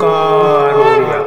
ओंकार ओडिया।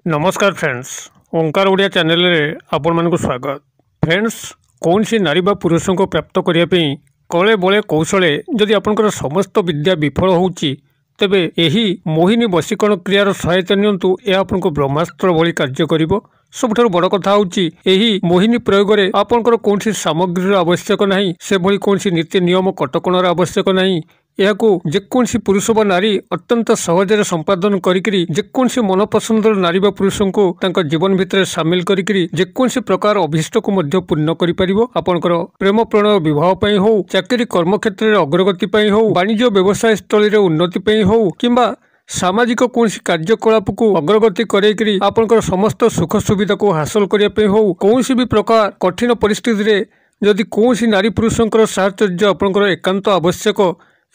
नमस्कार फ्रेंड्स, ओंकार ओडिया चैनल रे आपण मानक स्वागत। फ्रेंड्स, कौन सी नारी बा पुरुषों को प्राप्त करने कले बले कौशले जदि आपंकर समस्त विद्या विफल होउची तेबे एही मोहिनी वशीकरण क्रियार सहायता नियंतु। यह आपको ब्रह्मास्त्र भली कार्य करिवो। सबुठार बड़ कथा होउची एही मोहिनी प्रयोग रे आपंकर कौन सी सामग्री आवश्यक नहीं, से भली कौन सी नीति नियम कटकणार आवश्यक नहीं। यह जेकोसी पुरुष बा नारी अत्यंत सहजरे संपादन करी जेकोसी मन पसंदर नारी बा पुरुष को जीवन भितर सामिल करी जेकोसी प्रकार अभिष्ट को मध्य पूर्ण करि परिबो। आपनकर प्रेम प्रणय विवाह पई हो, चाकरी कर्म क्षेत्र रे अग्रगति पई हो, वाणिज्य व्यवसाय स्थली रे उन्नति पई हो, किंबा सामाजिक कौन कार्यकलाप को अग्रगति करेकरी आपनकर समस्त सुख सुविधा को हासिल करने पे हो, कौन भी प्रकार कठिन परिस्थिति रे जदि कौन नारी पुरुषंकर साहचर्य आपनकर एकांत आवश्यक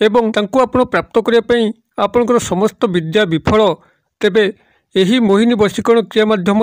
एवं तांको आपण प्राप्त करने आपनकर समस्त विद्या विफल, तेबे एही मोहिनी वशीकरण क्रिया माध्यम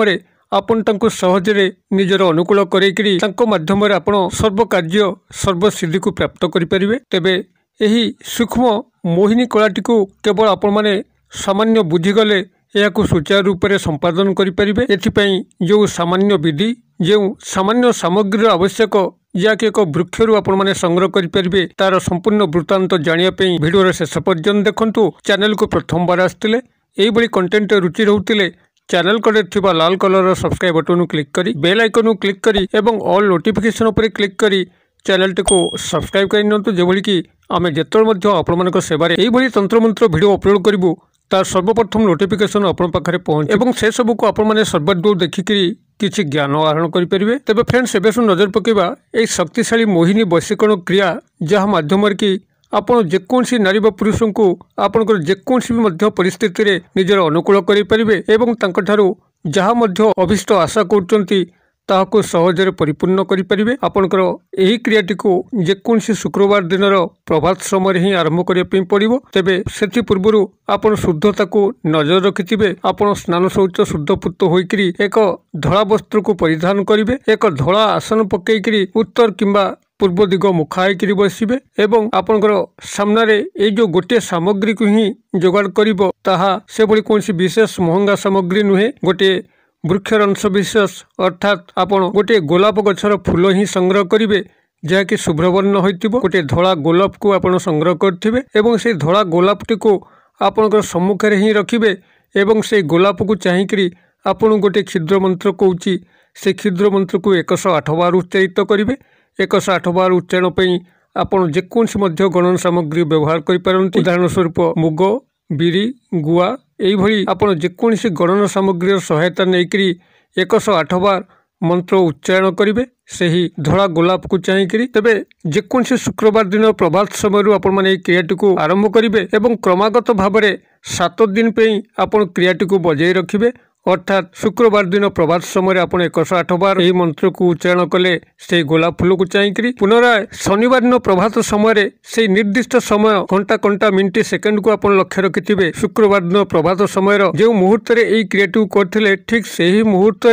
आपण तांको सहजरे निजर अनुकूल करेकरी तांको माध्यम आपण सर्व कार्य सर्व सिद्धि को प्राप्त करि परिबे। तेबे एही सूक्ष्म मोहिनी कलाटी को केवल आपण माने सामान्य बुझीगले यह सुचारू रूप से संपादन करें। एथिपाई जो सामान्य विधि जो सामान्य सामग्री आवश्यक जहाँकि एक वृक्षर आपण मैंने संग्रह करें तार संपूर्ण वृत्तांत जानापी भिडियो शेष पर्यंत देखूँ। चैनल को प्रथम बार आसते यही कंटेंट रुचि रोते चैनल कड़े थिबा लाल कलर सब्सक्राइब बटन क्लिक करी बेल आइकन क्लिक करी एवं ऑल नोटिफिकेशन पर क्लिक करी चैनल टी को सब्सक्राइब कर जो कि आम जिते आपण सेवार यही तंत्र मंत्र भिडियो अपलोड करूँ तार सर्वप्रथम नोटिफिकेशन आपण पाखे पहुँचे और से सब को आपण मैंने सर्वादूर देखिकी किसी ज्ञान आहरण करेंगे। तेज फ्रेंड्स, एवं नजर पकेबा एक शक्तिशाली मोहिनी वशीकरण क्रिया जहाँ माध्यम कि आपण जेकोसी नारी बा पुरुष को आपंकर जेकोसी भी परिस्थिति रे निजर अनुकूल करेंगे एवं तांकठारू जहाँ मध्य अभिष्ट आशा करचंती ताहाको सहजरे परिपूर्ण करें। आपंकर यही क्रियाटी को जेकोसी शुक्रवार दिन प्रभात समय ही आरंभ करने पड़ो। तेबे से पूर्वर आपण शुद्धता को नजर रखिथे। आपण स्नान शौच शुद्धपूत होकरी एक धला वस्त्र को परिधान करेंगे, एक धला आसन पकईकरी उत्तर किंबा पूर्व दिग मुखाई बसबे एवं आपंकर सामने ये जो गोटे सामग्री को ही जोगाड़ करिबो ताहा से भली कौन विशेष महंगा सामग्री नुहे। गोटे वृक्षर अंश विशेष अर्थात आपण गोटे गोलाप गछर फूल ही संग्रह करेंगे जहाँकि शुभ्रवर्ण होइतिबो। गोटे धला गोलाप को आपण संग्रह करेंगे एवं से धला गोलापटी को आपणकर सम्मुख में ही रखिबे एवं से गोलाप को चाहिकरी आपण गोटे क्षुद्र मंत्र कहूँ से क्षुद्र मंत्र को 108 बार उच्चारित करेंगे। 108 बार उच्चारण पर आपण जेकोसी मध्य गणन सामग्री व्यवहार करें। उदाहरण स्वरूप मुग, बिरी, गुआ यही आपड़ जेकोसी गणन सामग्री सहायता नहीं 108 बार मंत्र उच्चारण करेंगे से ही धला गोलाप को चाहिए। तेबे जेकोसी शुक्रवार दिन प्रभात समय आपण मैंने क्रियाटी को आरंभ करेंगे एवं क्रमागत भाव में 7 दिन पे आपण क्रियाटी को बजाय रखिए। अर्थात शुक्रवार दिन प्रभात समय आप 108 बार यही मंत्र को उच्चारण कले से गोलाप फूल को चाहिए। पुनराय शनिवार दिन प्रभात समय से निर्दिष्ट समय घंटा घंटा मिनिट सेकेंड को आप लक्ष्य रखिथे। शुक्रवार दिन प्रभात समय जो मुहूर्त यही क्रियाटी करते ठीक से ही मुहूर्त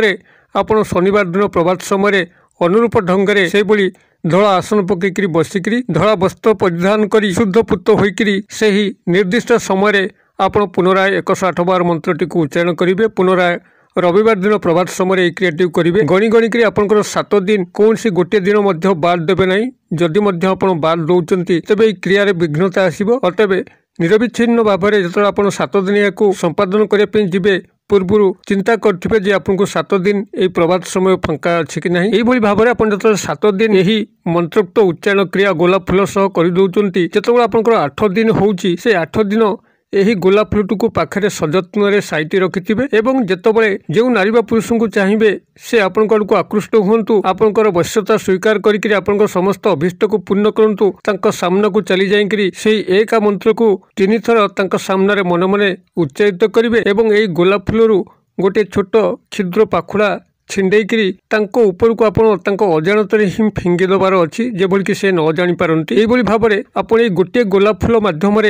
आप शनिवार दिन प्रभात समय अनुरूप ढंग से भली धला आसन पकईकरी बसिकी धला वस्त्र परिधान कर शुद्धपूत होकरी से ही निर्दिष्ट समय आपण पुनराय 108 बार मंत्रटी को उच्चारण करेंगे। पुनराय रविवार दिन प्रभात समय यह क्रियाटी करेंगे। गणी गणिकी आपंकर 7 दिन कौन सी गोटे दिन बाद देवे ना। जदि बाद दौरान तेज क्रिया विघ्नता आसो। अतएव निरविच्छिन्न भाव में जो आप 7 दिन या संपादन करने जी पूर्व चिंता करेंगे आपको 7 दिन यही प्रभात समय फांका अच्छी कि ना। यही भाव में आप जो 7 दिन यही मंत्रोक्त उच्चारण क्रिया गोलाप फूल सह करदे जो आपंकर 8 दिन हो 8 दिन यही गोलाप फूल को पाखे सजत्न साइट रखिथे एवं जितेबाला जो नारी बा पुरुष को चाहिए से आपण को आकृष्ट हूँ आपंकर वश्यता स्वीकार करके आपण समस्त अभिष्ट को पूर्ण करूँ सामना को चली जाकरी से एक मंत्र को 3 थर सामने मन मन उच्चारित करेंगे एवं यही गोलाप फूलू गोटे छोट क्षुद्र पाखुड़ा छिंडेकरी ऊपर को आप अजाणत ही फिंगी देवार अच्छी जेभली कि से न जापारती। यही भाव में आप गोटे गोलाप फूल मध्यम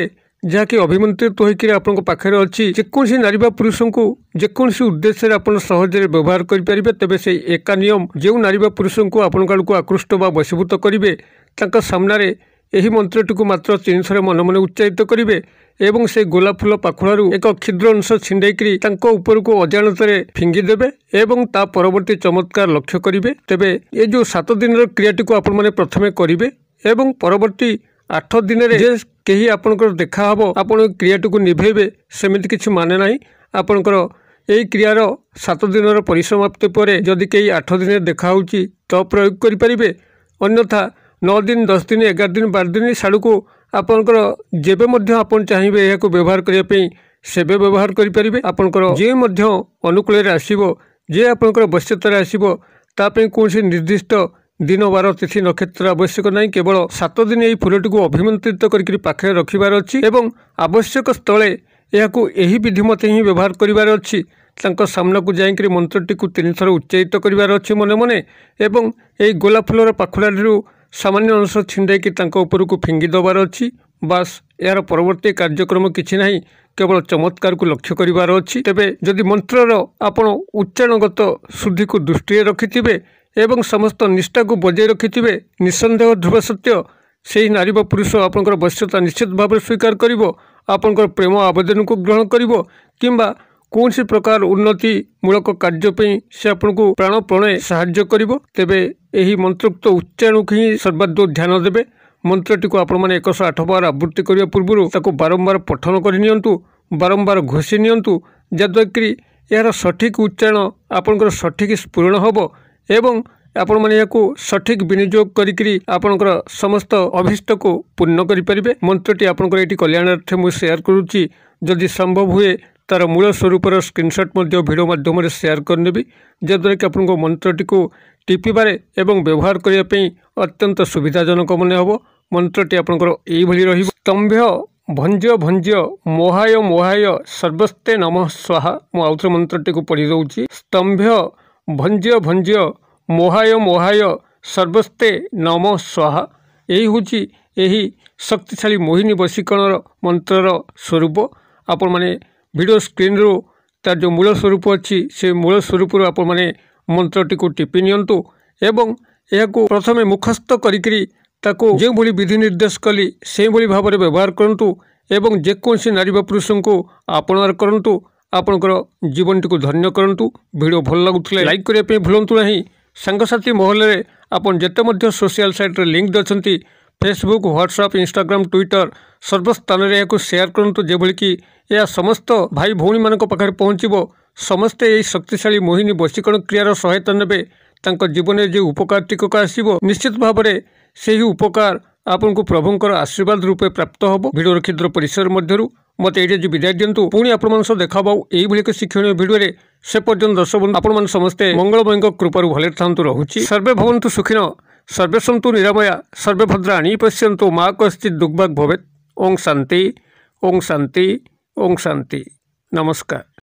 जहाँकि अभिमंत्रित होकर आपन पाखे अच्छी जेकोसी नारी बा पुरुष को जेकोसी उद्देश्य आप सहजरे व्यवहार करेंगे। तेबे से एका नियम जो नारी बा पुरुष को आपण को आकृष्ट बा वशीभूत करेंगे सामने ଏହି ମନ୍ତ୍ରଟିକୁ ମାତ୍ର 3 ଥର ମନେ ମନେ ଉଚ୍ଚାରିତ କରିବେ ଏବଂ ସେ ଗୋଲାପ ଫୁଲ ପାଖୁଡ଼ାରୁ ଏକ କ୍ଷୁଦ୍ର ଅଂଶ ଛିଣ୍ଡେଇକରି ତାଙ୍କ ଉପରକୁ ଅଜାଣତରେ ଫିଙ୍ଗିଦେବେ ଏବଂ ତା ପରବର୍ତ୍ତୀ ଚମତ୍କାର ଲକ୍ଷ୍ୟ କରିବେ। ତେବେ ଏ ଯେଉଁ 7 ଦିନର କ୍ରିୟାଟିକୁ ଆପଣମାନେ ପ୍ରଥମେ କରିବେ ଏବଂ ପରବର୍ତ୍ତୀ 8 ଦିନରେ ଯେ କେହି ଆପଣଙ୍କର ଦେଖାହେବ ଆପଣ କ୍ରିୟାଟିକୁ ନିଭେଇବେ ସେମିତି କିଛି ମାନେ ନାହିଁ। ଆପଣଙ୍କର ଏହି କ୍ରିୟାର 7 ଦିନର ପରିସମାପ୍ତି ପରେ ଯଦି କେହି 8 ଦିନରେ ଦେଖାହେଉଛି ତ ପ୍ରୟୋଗ କରିପାରିବେ, ଅନ୍ୟଥା 9 ଦିନ 10 ଦିନ 11 ଦିନ 12 ଦିନ ସାଡ଼କୁ ଆପଣଙ୍କର ଯେବେ ମଧ୍ୟ ଆପଣ ଚାହିଁବେ ଏହାକୁ ବ୍ୟବହାର କରିବା ପାଇଁ ସେବେ ବ୍ୟବହାର କରିପାରିବେ। ଆପଣଙ୍କର ଯେ ମଧ୍ୟ ଅନୁକୂଳରେ ଆସିବ, ଯେ ଆପଣଙ୍କର ବଶ୍ୟତାରେ ଆସିବ, ତା ପାଇଁ କୌଣସି ନିର୍ଦ୍ଦିଷ୍ଟ ଦିନ ବାର ତିଥି ନକ୍ଷତ୍ର ଆବଶ୍ୟକ ନାହିଁ। କେବଳ 7 ଦିନ ଏହି ଫୁଲଟିକୁ ଅଭିମନ୍ତ୍ରିତ କରିକି ପାଖରେ ରଖିବାର ଅଛି ଏବଂ ଆବଶ୍ୟକ ସ୍ଥଳେ ଏହାକୁ ଏହି ବିଧି ମତେ ହିଁ ବ୍ୟବହାର କରିବାର ଅଛି। ତାଙ୍କ ସାମ୍ନାକୁ ଯାଇକରି ମନ୍ତ୍ରଟିକୁ 3 ଥର ଉଚ୍ଚାରିତ କରିବାର ଅଛି ମନେ ମନେ ଏବଂ ଏହି ଗୋଲାପ ଫୁଲର ପାଖୁଡ଼ାରୁ ସାମାନ୍ୟ ଅଂଶ ଛିଣ୍ଡାଇକି ତାଙ୍କ ଉପରକୁ ଫିଙ୍ଗି ଦେବାର ଅଛି। ବାସ୍, ଏହାର ପରବର୍ତ୍ତୀ କାର୍ଯ୍ୟକ୍ରମ କିଛି ନାହିଁ, କେବଳ ଚମତ୍କାରକୁ ଲକ୍ଷ୍ୟ କରିବାର ଅଛି। ତେବେ ଯଦି ମନ୍ତ୍ରର ଆପଣ ଉଚ୍ଚାରଣଗତ ଶୁଦ୍ଧିକୁ ଦୃଷ୍ଟିରେ ରଖିଥିବେ ଏବଂ ସମସ୍ତ ନିଷ୍ଠାକୁ ବଜାୟ ରଖିଥିବେ, ନିଃସନ୍ଦେହ ଧ୍ରୁବ ସତ୍ୟ ସେହି ନାରୀ ବା ପୁରୁଷ ଆପଣଙ୍କର ବଶ୍ୟତା ନିଶ୍ଚିତ ଭାବରେ ସ୍ୱୀକାର କରିବ, ଆପଣଙ୍କର ପ୍ରେମ ଆବେଦନକୁ ଗ୍ରହଣ କରିବ କିମ୍ବା କୌଣସି ପ୍ରକାର ଉନ୍ନତିମୂଳକ କାର୍ଯ୍ୟ ପାଇଁ ସେ ଆପଣଙ୍କୁ ପ୍ରାଣପଣେ ସାହାଯ୍ୟ କରିବ। ତେବେ ଏହି ମନ୍ତ୍ରୋକ୍ତ ଉଚ୍ଚାରଣକୁ ହିଁ ସର୍ବାଦୌ ଧ୍ୟାନ ଦେବେ। ମନ୍ତ୍ରଟିକୁ ଆପଣମାନେ 108 ବାର ଆବୃତ୍ତି କରିବା ପୂର୍ବରୁ ତାକୁ ବାରମ୍ବାର ପଠନ କରି ନିଅନ୍ତୁ, ବାରମ୍ବାର ଘୋଷି ନିଅନ୍ତୁ, ଯାହାଦ୍ୱାରା କି ଏହାର ସଠିକ୍ ଉଚ୍ଚାରଣ ଆପଣଙ୍କର ସଠିକ୍ ସ୍ଫୁରଣ ହେବ ଏବଂ ଆପଣମାନେ ଏହାକୁ ସଠିକ୍ ବିନିଯୋଗ କରିକିରି ଆପଣଙ୍କର ସମସ୍ତ ଅଭୀଷ୍ଟକୁ ପୂର୍ଣ୍ଣ କରିପାରିବେ। ମନ୍ତ୍ରଟି ଆପଣଙ୍କର ଏଠି କଲ୍ୟାଣାର୍ଥେ ମୁଁ ସେୟାର କରୁଛି, ଯଦି ସମ୍ଭବ ହୁଏ ତାର ମୂଳ ସ୍ୱରୂପର ସ୍କ୍ରିନଶଟ୍ ମଧ୍ୟ ଭିଡ଼ିଓ ମାଧ୍ୟମରେ ସେୟାର କରିନେବି, ଯାହାଦ୍ୱାରା କି ଆପଣଙ୍କ ମନ୍ତ୍ରଟିକୁ ଟିପିବାରେ ଏବଂ ବ୍ୟବହାର କରିବା ପାଇଁ ଅତ୍ୟନ୍ତ ସୁବିଧାଜନକ ମନେ ହେବ। ମନ୍ତ୍ରଟି ଆପଣଙ୍କର ଏଇଭଳି ରହିବ। ସ୍ତମ୍ଭ୍ୟ ଭଞ୍ଜ୍ୟ ଭଞ୍ଜ୍ୟ ମୋହାୟ ମୋହାୟ ସର୍ବସ୍ତେ ନମଃ ସ୍ୱାହା। ମୁଁ ଆଉଥରେ ମନ୍ତ୍ରଟିକୁ ପଢ଼ି ଦେଉଛି। ସ୍ତମ୍ଭ୍ୟ ଭଞ୍ଜ୍ୟ ଭଞ୍ଜ୍ୟ ମୋହାୟ ମୋହାୟ ସର୍ବସ୍ତେ ନମଃ ସ୍ୱାହା। ଏହି ହେଉଛି ଏହି ଶକ୍ତିଶାଳୀ ମୋହିନୀ ବଶୀକରଣର ମନ୍ତ୍ରର ସ୍ୱରୂପ। ଆପଣମାନେ ଭିଡ଼ିଓ ସ୍କ୍ରିନ୍ରୁ ତାର ଯେଉଁ ମୂଳ ସ୍ୱରୂପ ଅଛି ସେ ମୂଳ ସ୍ୱରୂପରୁ ଆପଣମାନେ ମନ୍ତ୍ରଟିକୁ ଟିପି ନିଅନ୍ତୁ ଏବଂ ଏହାକୁ ପ୍ରଥମେ ମୁଖସ୍ଥ କରିକିରି ତାକୁ ଯେଉଁଭଳି ବିଧି ନିର୍ଦ୍ଦେଶ କଲି ସେହିଭଳି ଭାବରେ ବ୍ୟବହାର କରନ୍ତୁ ଏବଂ ଯେକୌଣସି ନାରୀ ବା ପୁରୁଷଙ୍କୁ ଆପଣାର କରନ୍ତୁ, ଆପଣଙ୍କର ଜୀବନଟିକୁ ଧନ୍ୟ କରନ୍ତୁ। ଭିଡ଼ିଓ ଭଲ ଲାଗୁଥିଲେ ଲାଇକ୍ କରିବା ପାଇଁ ଭୁଲନ୍ତୁ ନାହିଁ। ସାଙ୍ଗସାଥି ମହଲରେ ଆପଣ ଯେତେ ମଧ୍ୟ ସୋସିଆଲ ସାଇଟ୍ରେ ଲିଙ୍କ୍ ଅଛନ୍ତି, ଫେସବୁକ୍, ହ୍ୱାଟ୍ସଆପ୍, ଇନଷ୍ଟାଗ୍ରାମ, ଟ୍ୱିଟର ସର୍ବସ୍ଥାନରେ ଏହାକୁ ସେୟାର କରନ୍ତୁ, ଯେଭଳି କି ଏହା ସମସ୍ତ ଭାଇ ଭଉଣୀମାନଙ୍କ ପାଖରେ ପହଞ୍ଚିବ। ସମସ୍ତେ ଏହି ଶକ୍ତିଶାଳୀ ମୋହିନୀ ବଶୀକରଣ କ୍ରିୟାର ସହାୟତା ନେବେ, ତାଙ୍କ ଜୀବନରେ ଯେଉଁ ଉପକାର ଟିକକ ଆସିବ ନିଶ୍ଚିତ ଭାବରେ ସେହି ଉପକାର ଆପଣଙ୍କୁ ପ୍ରଭୁଙ୍କର ଆଶୀର୍ବାଦ ରୂପେ ପ୍ରାପ୍ତ ହେବ। ଭିଡ଼ିଓର କ୍ଷୁଦ୍ର ପରିସର ମଧ୍ୟରୁ ମୋତେ ଏଇଠି ଆଜି ବିଦାୟ ଦିଅନ୍ତୁ। ପୁଣି ଆପଣମାନଙ୍କ ସହ ଦେଖା ହେବା ଏଇଭଳି ଏକ ଶିକ୍ଷଣୀୟ ଭିଡ଼ିଓରେ। ସେ ପର୍ଯ୍ୟନ୍ତ ଦର୍ଶକ ବନ୍ଧୁ ଆପଣମାନେ ସମସ୍ତେ ମଙ୍ଗଳମୟଙ୍କ କୃପାରୁ ଭଲରେ ଥାନ୍ତୁ ରହୁଛି। ସର୍ବେ ଭବନ୍ତୁ ସୁଖିନଃ, ସର୍ବେ ସନ୍ତୁ ନିରାମୟା, ସର୍ବେ ଭଦ୍ରାଣୀ ପଶ୍ୟନ୍ତୁ, ମା କଶ୍ଚିତ୍ ଦୁଃଖଭାଗ୍ ଭବେତ୍। ଓଁ ଶାନ୍ତି, ଓଁ ଶାନ୍ତି, ଓଁ ଶାନ୍ତି। ନମସ୍କାର।